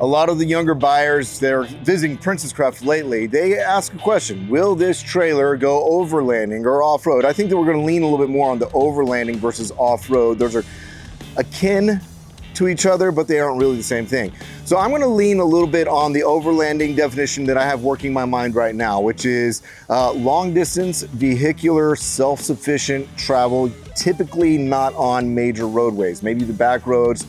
A lot of the younger buyers that are visiting Princess Craft lately, they ask a question: will this trailer go overlanding or off-road? I think that we're going to lean a little bit more on the overlanding versus off-road. Those are akin to each other, but they aren't really the same thing. So I'm going to lean a little bit on the overlanding definition that I have working my mind right now, which is long distance, vehicular, self-sufficient travel, typically not on major roadways, maybe the back roads,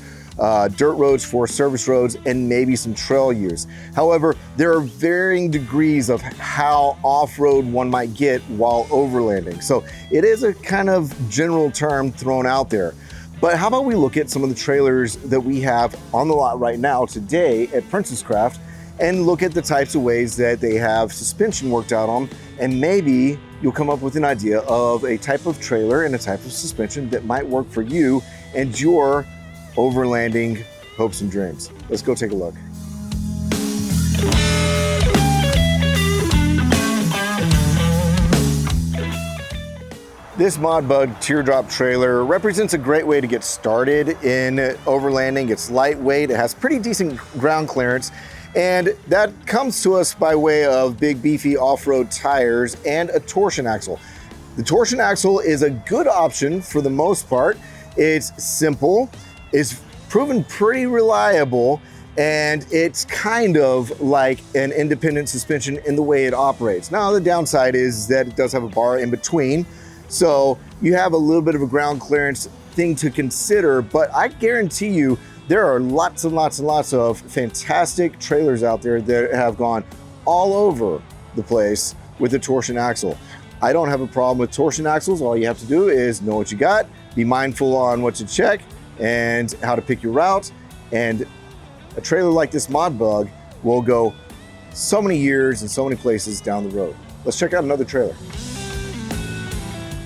dirt roads, forest service roads, and maybe some trail use. However, there are varying degrees of how off-road one might get while overlanding. So it is a kind of general term thrown out there. But how about we look at some of the trailers that we have on the lot right now today at Princess Craft and look at the types of ways that they have suspension worked out on, and maybe you'll come up with an idea of a type of trailer and a type of suspension that might work for you and your overlanding hopes and dreams. Let's go take a look. This ModBug teardrop trailer represents a great way to get started in overlanding. It's lightweight, it has pretty decent ground clearance, and that comes to us by way of big beefy off-road tires and a torsion axle. The torsion axle is a good option for the most part. It's simple, it's proven pretty reliable, and it's kind of like an independent suspension in the way it operates. Now, the downside is that it does have a bar in between, so you have a little bit of a ground clearance thing to consider, but I guarantee you there are lots and lots and lots of fantastic trailers out there that have gone all over the place with the torsion axle. I don't have a problem with torsion axles. All you have to do is know what you got, be mindful on what to check and how to pick your route, and a trailer like this ModBug will go so many years and so many places down the road. Let's check out another trailer.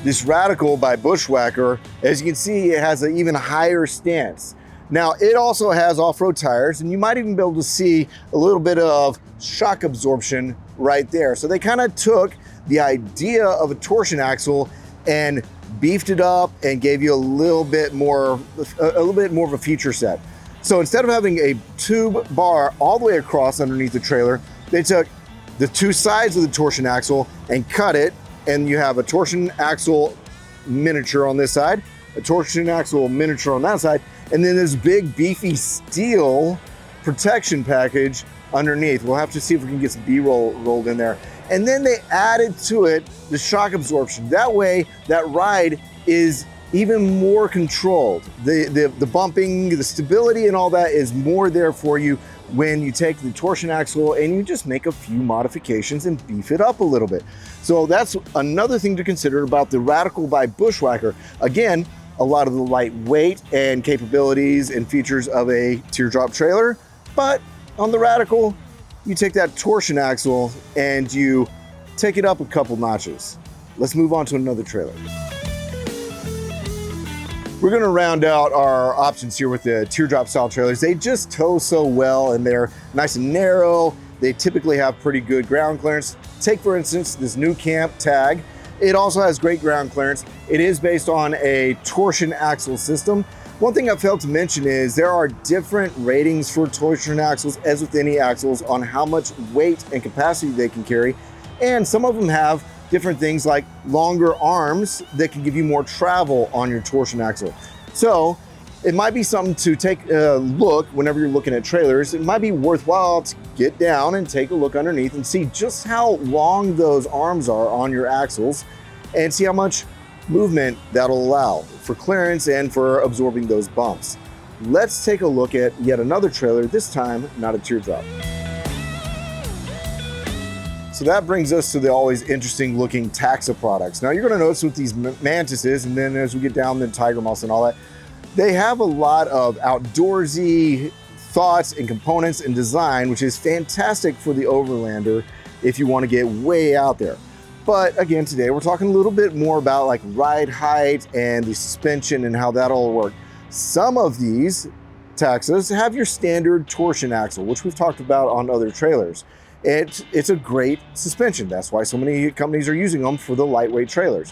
This Radical by Bushwhacker, as you can see, it has an even higher stance. Now, it also has off-road tires, and you might even be able to see a little bit of shock absorption right there. So they kind of took the idea of a torsion axle and beefed it up and gave you a little bit more of a feature set. So instead of having a tube bar all the way across underneath the trailer, they took the two sides of the torsion axle and cut it, and you have a torsion axle miniature on this side, a torsion axle miniature on that side, and then this big beefy steel protection package underneath. We'll have to see if we can get some B-roll rolled in there. And then they added to it the shock absorption. That way, that ride is even more controlled. The bumping, the stability and all that is more there for you when you take the torsion axle and you just make a few modifications and beef it up a little bit. So that's another thing to consider about the Radical by Bushwhacker. Again, a lot of the lightweight and capabilities and features of a teardrop trailer, but on the Radical, you take that torsion axle and you take it up a couple notches. Let's move on to another trailer. We're gonna round out our options here with the teardrop style trailers. They just tow so well and they're nice and narrow. They typically have pretty good ground clearance. Take, for instance, this nüCamp tag. It also has great ground clearance. It is based on a torsion axle system. One thing I failed to mention is there are different ratings for torsion axles, as with any axles, on how much weight and capacity they can carry. And some of them have different things like longer arms that can give you more travel on your torsion axle. So it might be something to take a look whenever you're looking at trailers. It might be worthwhile to get down and take a look underneath and see just how long those arms are on your axles and see how much movement that'll allow for clearance and for absorbing those bumps. Let's take a look at yet another trailer, this time not a teardrop. So that brings us to the always interesting looking TAXA products. Now you're gonna notice with these Mantises, and then as we get down the Tiger Moss and all that, they have a lot of outdoorsy thoughts and components and design, which is fantastic for the Overlander if you wanna get way out there. But again, today we're talking a little bit more about like ride height and the suspension and how that'll work. Some of these TAXAs have your standard torsion axle, which we've talked about on other trailers. It's a great suspension. That's why so many companies are using them for the lightweight trailers.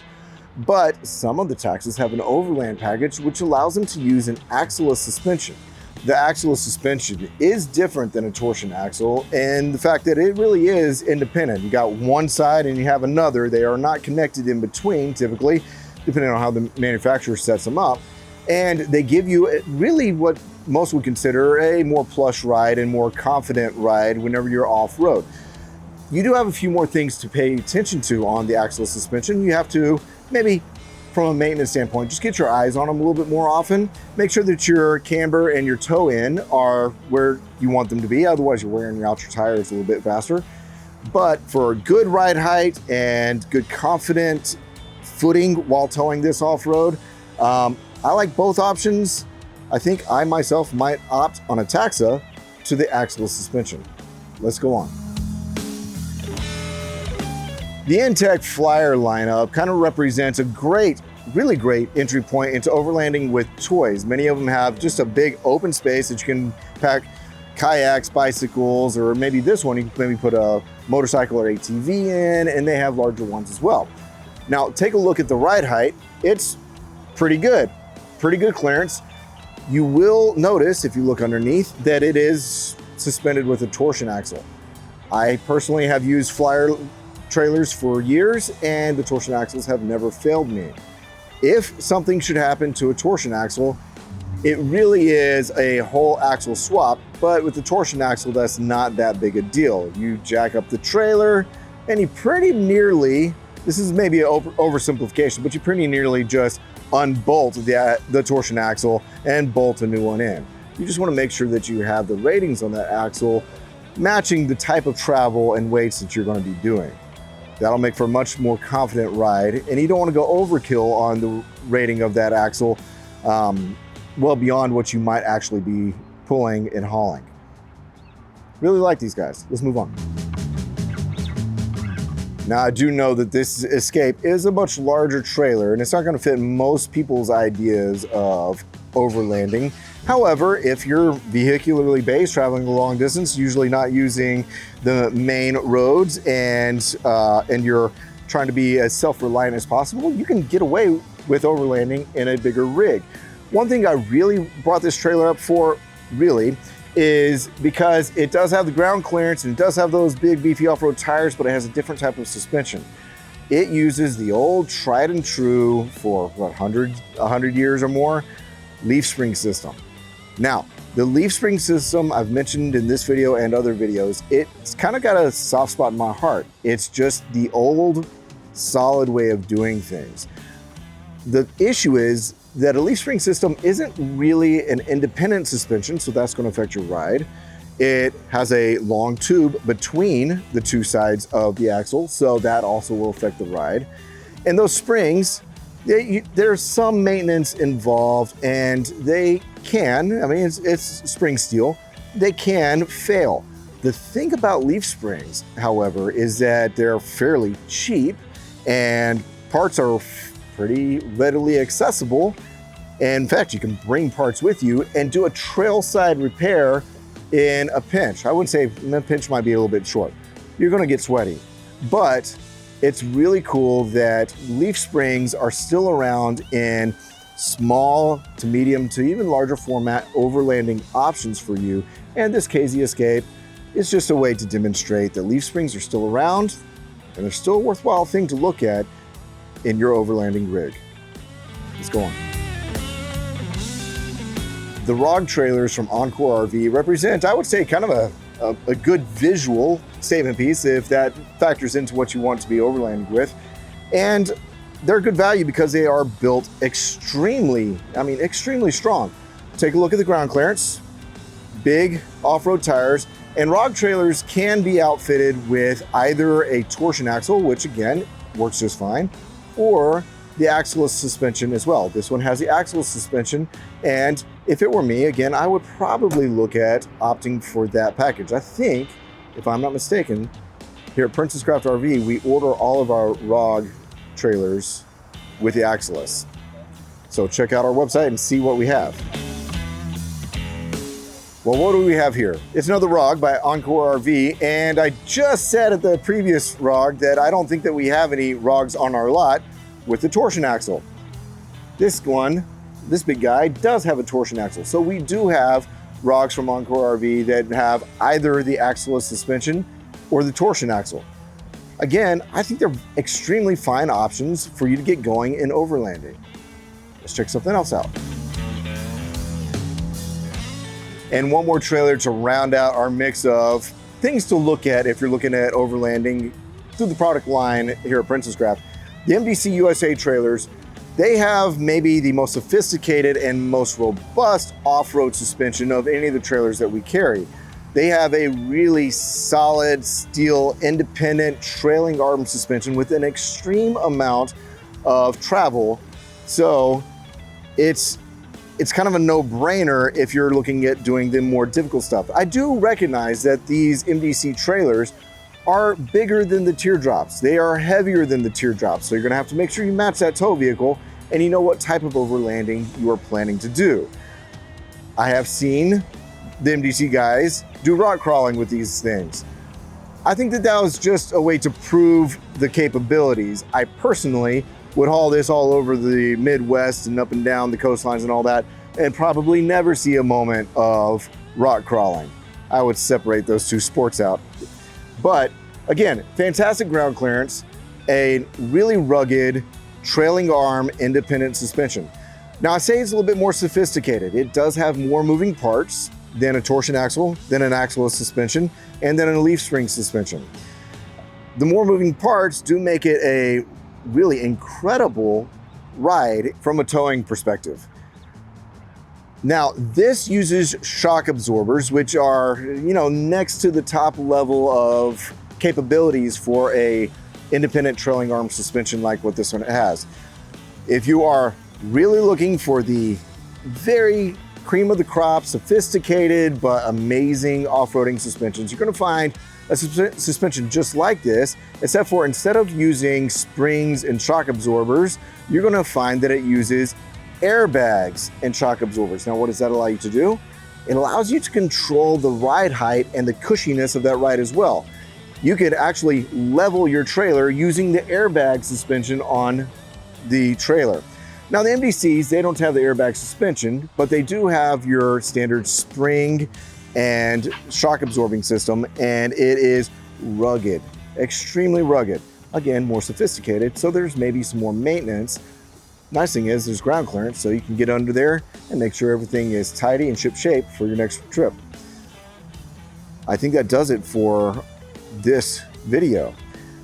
But some of the TAXAs have an Overland package, which allows them to use an axle-less suspension. the axle suspension is different than a torsion axle, and the fact that it really is independent. You got one side and you have another. They are not connected in between, typically, depending on how the manufacturer sets them up. And they give you really what most would consider a more plush ride and more confident ride whenever you're off-road. You do have a few more things to pay attention to on the axle suspension. You have to, maybe from a maintenance standpoint, just get your eyes on them a little bit more often. Make sure that your camber and your toe in are where you want them to be. Otherwise, you're wearing out your tires a little bit faster. But for good ride height and good confident footing while towing this off-road, I like both options. I think I myself might opt on a TAXA to the axle suspension. Let's go on. The InTech Flyer lineup kind of represents a really great entry point into overlanding with toys. Many of them have just a big open space that you can pack kayaks, bicycles, or maybe this one, you can maybe put a motorcycle or ATV in, and they have larger ones as well. Now, take a look at the ride height. It's pretty good clearance. You will notice, if you look underneath, that it is suspended with a torsion axle. I personally have used Flyer trailers for years, and the torsion axles have never failed me. If something should happen to a torsion axle, it really is a whole axle swap, but with the torsion axle, that's not that big a deal. You jack up the trailer, and you pretty nearly, this is maybe an oversimplification, but you pretty nearly just unbolt the torsion axle and bolt a new one in. You just want to make sure that you have the ratings on that axle matching the type of travel and weights that you're going to be doing. That'll make for a much more confident ride, and you don't want to go overkill on the rating of that axle well beyond what you might actually be pulling and hauling. Really like these guys. Let's move on. Now, I do know that this Escape is a much larger trailer, and it's not going to fit most people's ideas of overlanding. However, if you're vehicularly based, traveling a long distance, usually not using the main roads, and you're trying to be as self-reliant as possible, you can get away with overlanding in a bigger rig. One thing I really brought this trailer up for, really, is because it does have the ground clearance and it does have those big beefy off-road tires, but it has a different type of suspension. It uses the old tried and true for what, 100 years or more leaf spring system. Now, the leaf spring system I've mentioned in this video and other videos, it's kind of got a soft spot in my heart. It's just the old solid way of doing things. The issue is that a leaf spring system isn't really an independent suspension, so that's going to affect your ride. It has a long tube between the two sides of the axle, so that also will affect the ride. And those springs, there's some maintenance involved, and they can, I mean, it's spring steel, they can fail. The thing about leaf springs, however, is that they're fairly cheap and parts are pretty readily accessible. And in fact, you can bring parts with you and do a trail side repair in a pinch. I would say the pinch might be a little bit short. You're gonna get sweaty, but it's really cool that leaf springs are still around in small to medium to even larger format overlanding options for you. And this KZ Escape is just a way to demonstrate that leaf springs are still around and they're still a worthwhile thing to look at in your overlanding rig. Let's go on. The ROG trailers from Encore RV represent, I would say, kind of a good visual statement piece if that factors into what you want to be overlanding with. And they're good value because they are built extremely strong. Take a look at the ground clearance, big off-road tires, and ROG trailers can be outfitted with either a torsion axle, which again, works just fine, or the axle suspension as well. This one has the axle suspension, and if it were me, again, I would probably look at opting for that package. I think, if I'm not mistaken, here at Princess Craft RV, we order all of our ROG trailers with the axle-less. So check out our website and see what we have. Well, what do we have here? It's another ROG by Encore RV, and I just said at the previous ROG that I don't think that we have any ROGs on our lot with the torsion axle. This one, this big guy, does have a torsion axle. So we do have rugs from Encore RV that have either the axle-less suspension or the torsion axle. Again, I think they're extremely fine options for you to get going in overlanding. Let's check something else out. And one more trailer to round out our mix of things to look at if you're looking at overlanding through the product line here at Princesscraft. The MDC-USA trailers, they have maybe the most sophisticated and most robust off-road suspension of any of the trailers that we carry. They have a really solid steel independent trailing arm suspension with an extreme amount of travel. So it's kind of a no-brainer if you're looking at doing the more difficult stuff. I do recognize that these MDC trailers are bigger than the teardrops. They are heavier than the teardrops. So you're gonna have to make sure you match that tow vehicle and you know what type of overlanding you are planning to do. I have seen the MDC guys do rock crawling with these things. I think that was just a way to prove the capabilities. I personally would haul this all over the Midwest and up and down the coastlines and all that, and probably never see a moment of rock crawling. I would separate those two sports out. But again, fantastic ground clearance, a really rugged trailing arm independent suspension. Now I say it's a little bit more sophisticated. It does have more moving parts than a torsion axle, than an axle-less suspension, and then a leaf spring suspension. The more moving parts do make it a really incredible ride from a towing perspective. Now, this uses shock absorbers, which are, next to the top level of capabilities for a independent trailing arm suspension like what this one has. If you are really looking for the very cream of the crop, sophisticated but amazing off-roading suspensions, you're going to find a suspension just like this, except for instead of using springs and shock absorbers, you're going to find that it uses airbags and shock absorbers. Now, what does that allow you to do? It allows you to control the ride height and the cushiness of that ride as well. You could actually level your trailer using the airbag suspension on the trailer. Now, the MDCs, they don't have the airbag suspension, but they do have your standard spring and shock absorbing system, and it is rugged, extremely rugged. Again, more sophisticated, so there's maybe some more maintenance. Nice thing is there's ground clearance, so you can get under there and make sure everything is tidy and ship shape for your next trip. I think that does it for this video.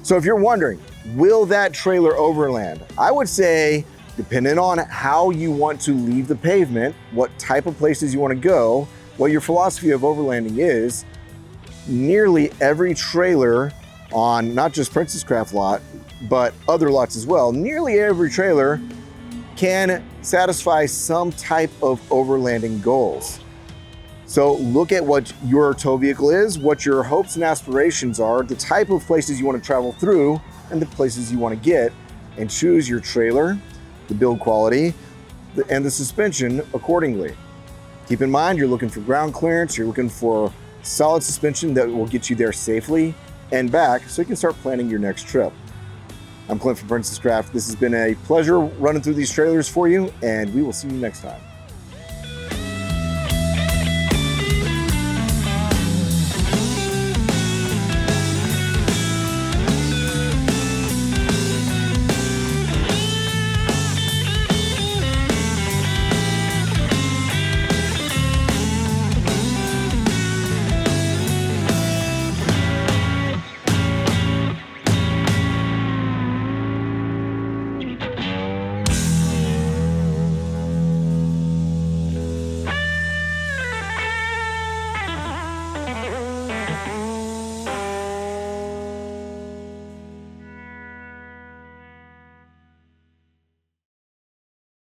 So if you're wondering, will that trailer overland? I would say, depending on how you want to leave the pavement, what type of places you want to go, what your philosophy of overlanding is, nearly every trailer on not just Princesscraft lot, but other lots as well, nearly every trailer can satisfy some type of overlanding goals. So look at what your tow vehicle is, what your hopes and aspirations are, the type of places you want to travel through, and the places you want to get, and choose your trailer, the build quality, and the suspension accordingly. Keep in mind, you're looking for ground clearance, you're looking for solid suspension that will get you there safely and back so you can start planning your next trip. I'm Clint from Princesscraft. This has been a pleasure running through these trailers for you, and we will see you next time.